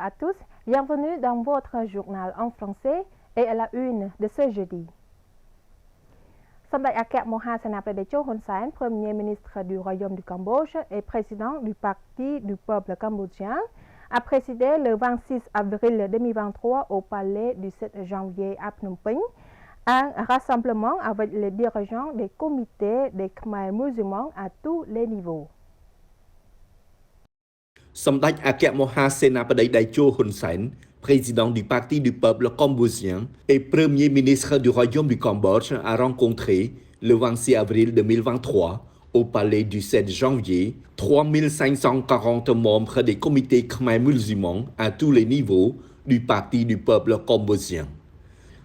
à tous, bienvenue dans votre journal en français et à la une de ce jeudi. សម្ដេចអគ្គមហាសេនាបតីជូ Hun Sen, Premier ministre du Royaume du Cambodge et président du Parti du peuple cambodgien, a présidé le 26 avril 2023 au palais du 7 janvier à Phnom Penh un rassemblement avec les dirigeants des comités des Khmer musulmans à tous les niveaux. សម្ដេចអគ្គមហាសេនាបតីដៃជោ Hun Sen, président du Parti du peuple cambodgien et Premier ministre du Royaume du Cambodge, a rencontré le 26 avril 2023 au palais du 7 janvier 3540 membres des comités Khmer musulmans à tous les niveaux du Parti du peuple cambodgien.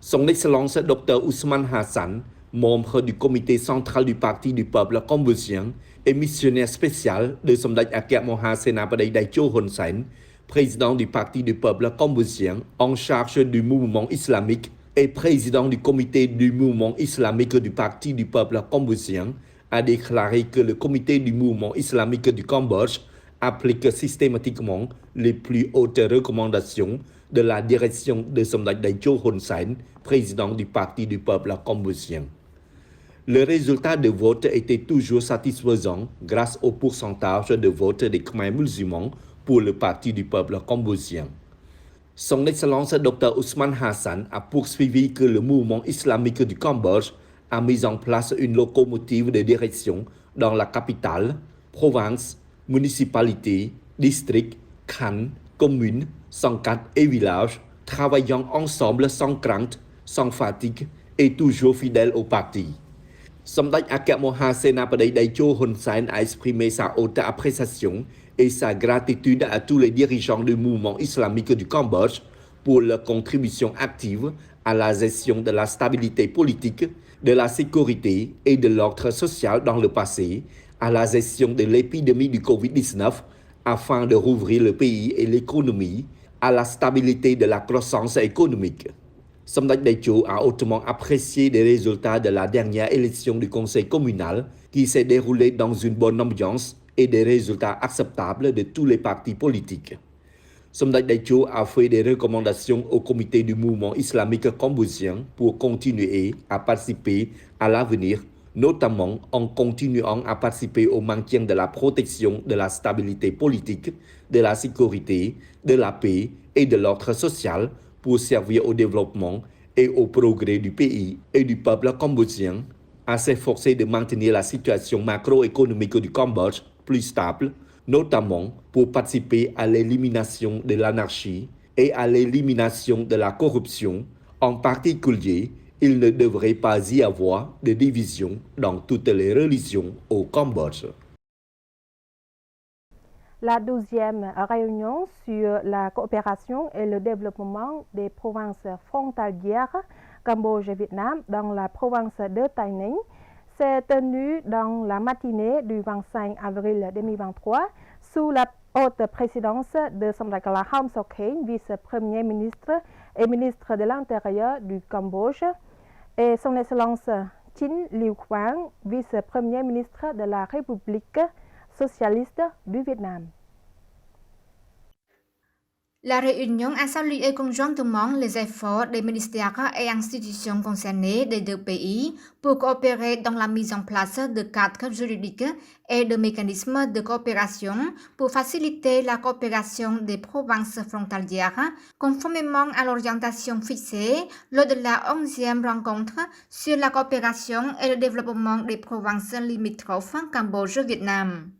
Son Excellence Dr Ousmane Hassan, membre du comité central du Parti du peuple cambodgien et missionnaire spécial de Samdech Akia Moha Senapadi Daicho Hun Sen, président du Parti du peuple cambodgien en charge du mouvement islamique et président du comité du mouvement islamique du Parti du peuple cambodgien, a déclaré que le comité du mouvement islamique du Cambodge applique systématiquement les plus hautes recommandations de la direction de Samdech Daicho Hun Sen, président du Parti du peuple cambodgien. Le résultat de vote était toujours satisfaisant grâce au pourcentage de vote des Khmer musulmans pour le Parti du peuple cambodgien. Son Excellence Dr Ousmane Hassan a poursuivi que le mouvement islamique du Cambodge a mis en place une locomotive de direction dans la capitale, province, municipalité, district, khan, commune, sankat et village, travaillant ensemble sans crainte, sans fatigue et toujours fidèles au parti. Samdech Akia Moha Senapadi Daicho Hun Sen a exprimé sa haute appréciation et sa gratitude à tous les dirigeants du mouvement islamique du Cambodge pour leur contribution active à la gestion de la stabilité politique, de la sécurité et de l'ordre social dans le passé, à la gestion de l'épidémie du Covid-19 afin de rouvrir le pays et l'économie, à la stabilité de la croissance économique. Samdech Daicho a hautement apprécié les résultats de la dernière élection du conseil communal qui s'est déroulée dans une bonne ambiance et des résultats acceptables de tous les partis politiques. Samdech Daicho a fait des recommandations au comité du mouvement islamique cambodgien pour continuer à participer à l'avenir, notamment en continuant à participer au maintien de la protection de la stabilité politique, de la sécurité, de la paix et de l'ordre social pour servir au développement et au progrès du pays et du peuple cambodgien, à s'efforcer de maintenir la situation macroéconomique du Cambodge plus stable, notamment pour participer à l'élimination de l'anarchie et à l'élimination de la corruption. En particulier, il ne devrait pas y avoir de division dans toutes les religions au Cambodge. La 12e réunion sur la coopération et le développement des provinces frontalières Cambodge-Vietnam dans la province de Tây Ninh s'est tenue dans la matinée du 25 avril 2023 sous la haute présidence de Samdech Khalkhom Sokhein, vice-premier ministre et ministre de l'Intérieur du Cambodge, et son Excellence Chin Liu Quang, vice-premier ministre de la République socialiste du Vietnam. La réunion a salué conjointement les efforts des ministères et institutions concernés des deux pays pour coopérer dans la mise en place de cadres juridiques et de mécanismes de coopération pour faciliter la coopération des provinces frontalières conformément à l'orientation fixée lors de la 11e rencontre sur la coopération et le développement des provinces limitrophes Cambodge-Vietnam.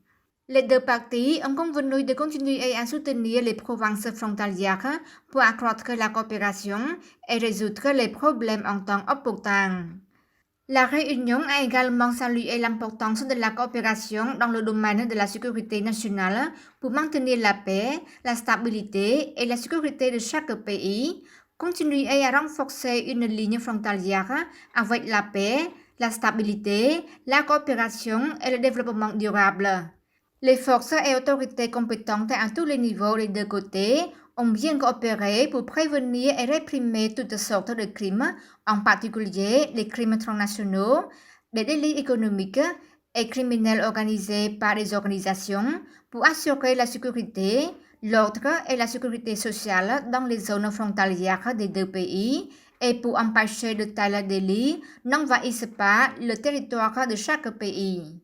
Les deux parties ont convenu de continuer à soutenir les provinces frontalières pour accroître la coopération et résoudre les problèmes en temps opportun. La réunion a également salué l'importance de la coopération dans le domaine de la sécurité nationale pour maintenir la paix, la stabilité et la sécurité de chaque pays, continuer à renforcer une ligne frontalière avec la paix, la stabilité, la coopération et le développement durable. Les forces et autorités compétentes à tous les niveaux des deux côtés ont bien coopéré pour prévenir et réprimer toutes sortes de crimes, en particulier les crimes transnationaux, les délits économiques et criminels organisés par les organisations pour assurer la sécurité, L'autre est la sécurité sociale dans les zones frontalières des deux pays et pour empêcher de tels délits n'envahissent pas le territoire de chaque pays.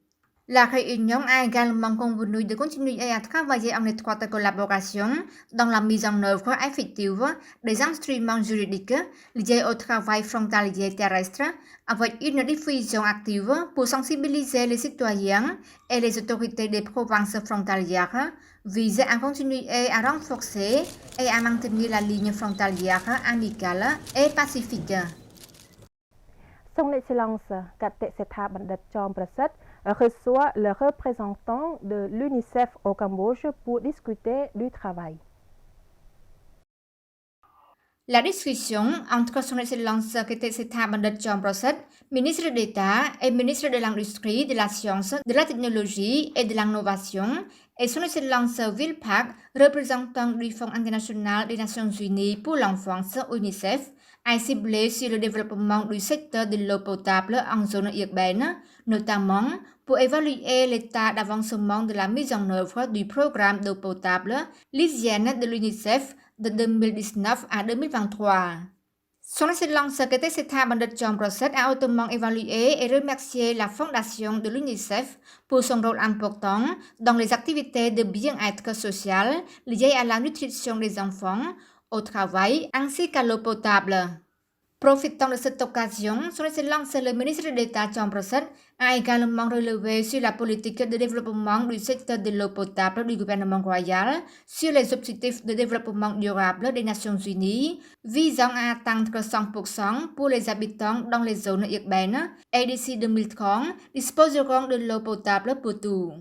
La réunion a également convenu de continuer à travailler en étroite collaboration dans la mise en œuvre effective des instruments juridiques liés au travail frontalier terrestre avec une diffusion active pour sensibiliser les citoyens et les autorités des provinces frontalières visant à continuer à renforcer et à maintenir la ligne frontalière amicale et pacifique. Son Excellence Kate Setha Bandit Chom Prasad reçoit le représentant de l'UNICEF au Cambodge pour discuter du travail. La discussion entre Son Excellence Kate Setha Bandit Chom Prasad, ministre d'État et ministre de l'Industrie, de la Science, de la Technologie et de l'Innovation, et Son Excellence Will Park, représentant du Fonds international des Nations Unies pour l'enfance, UNICEF, a ciblé sur le développement du secteur de l'eau potable en zone urbaine, notamment pour évaluer l'état d'avancement de la mise en œuvre du programme d'eau potable, l'hygiène de l'UNICEF de 2019 à 2023. Son Excellence Kate Setha Bandit Chom Prasad a hautement évalué et remercié la fondation de l'UNICEF pour son rôle important dans les activités de bien-être social liées à la nutrition des enfants, au travail ainsi qu'à l'eau potable. Profitant de cette occasion, Son Excellence le ministre d'État Chom Prasad a également relevé sur la politique de développement du secteur de l'eau potable du gouvernement royal, sur les objectifs de développement durable des Nations Unies visant à atteindre 100% pour les habitants dans les zones urbaines et d'ici 2030 disposeront de l'eau potable pour tous.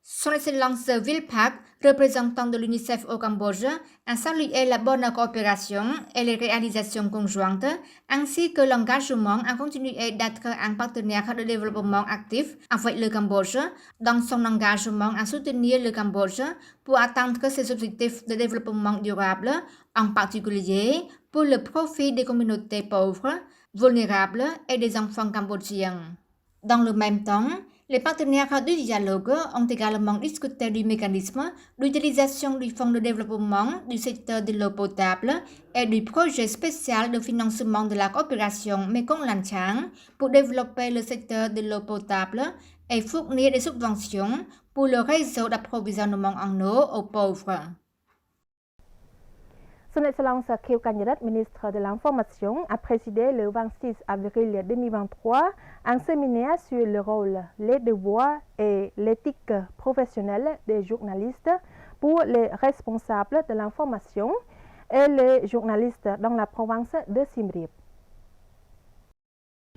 Son Excellence Will Park, représentant de l'UNICEF au Cambodge, a salué la bonne coopération et les réalisations conjointes, ainsi que l'engagement à continuer d'être un partenaire de développement actif avec le Cambodge dans son engagement à soutenir le Cambodge pour atteindre ses objectifs de développement durable, en particulier pour le profit des communautés pauvres, vulnérables et des enfants cambodgiens. Dans le même temps, les partenaires du dialogue ont également discuté du mécanisme d'utilisation du Fonds de développement du secteur de l'eau potable et du projet spécial de financement de la coopération Mekong-Lancang pour développer le secteur de l'eau potable et fournir des subventions pour le réseau d'approvisionnement en eau aux pauvres. Son Excellence Khieu Kanyarat, ministre de l'Information, a présidé le 26 avril 2023 un séminaire sur le rôle, les devoirs et l'éthique professionnelle des journalistes pour les responsables de l'information et les journalistes dans la province de Siem Reap.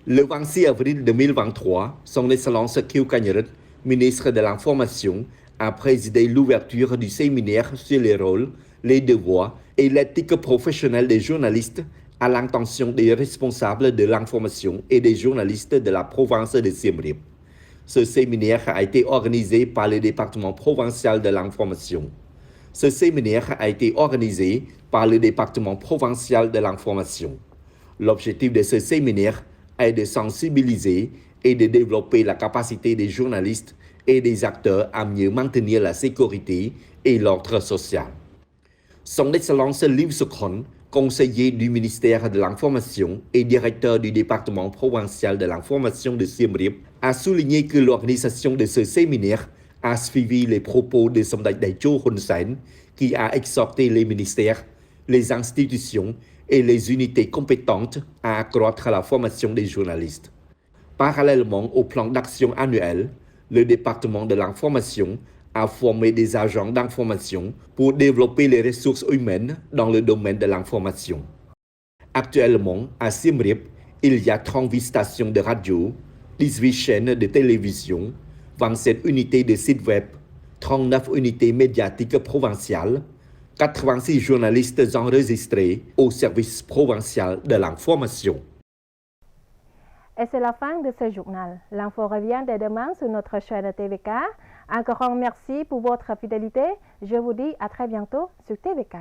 Le 26 avril 2023, Son Excellence Khieu Kanyarat, ministre de l'Information, a présidé l'ouverture du séminaire sur les rôles, les devoirs et l'éthique professionnelle des journalistes à l'intention des responsables de l'information et des journalistes de la province de Siem Reap. Ce séminaire a été organisé par le département provincial de l'information. Ce séminaire a été organisé par le département provincial de l'information. L'objectif de ce séminaire est de sensibiliser et de développer la capacité des journalistes et des acteurs à mieux maintenir la sécurité et l'ordre social. Son Excellence Liu Suk-hon, conseiller du ministère de l'Information et directeur du département provincial de l'information de Siem Reap, a souligné que l'organisation de ce séminaire a suivi les propos de Somdait Daecho Hun Sen, qui a exhorté les ministères, les institutions et les unités compétentes à accroître la formation des journalistes. Parallèlement au plan d'action annuel, le département de l'information a formé des agents d'information pour développer les ressources humaines dans le domaine de l'information. Actuellement, à Siem Reap, il y a 38 stations de radio, 18 chaînes de télévision, 27 unités de sites web, 39 unités médiatiques provinciales, 86 journalistes enregistrés au service provincial de l'information. Et c'est la fin de ce journal. L'info revient dès demain sur notre chaîne TVK. Un grand merci pour votre fidélité. Je vous dis à très bientôt sur TVK.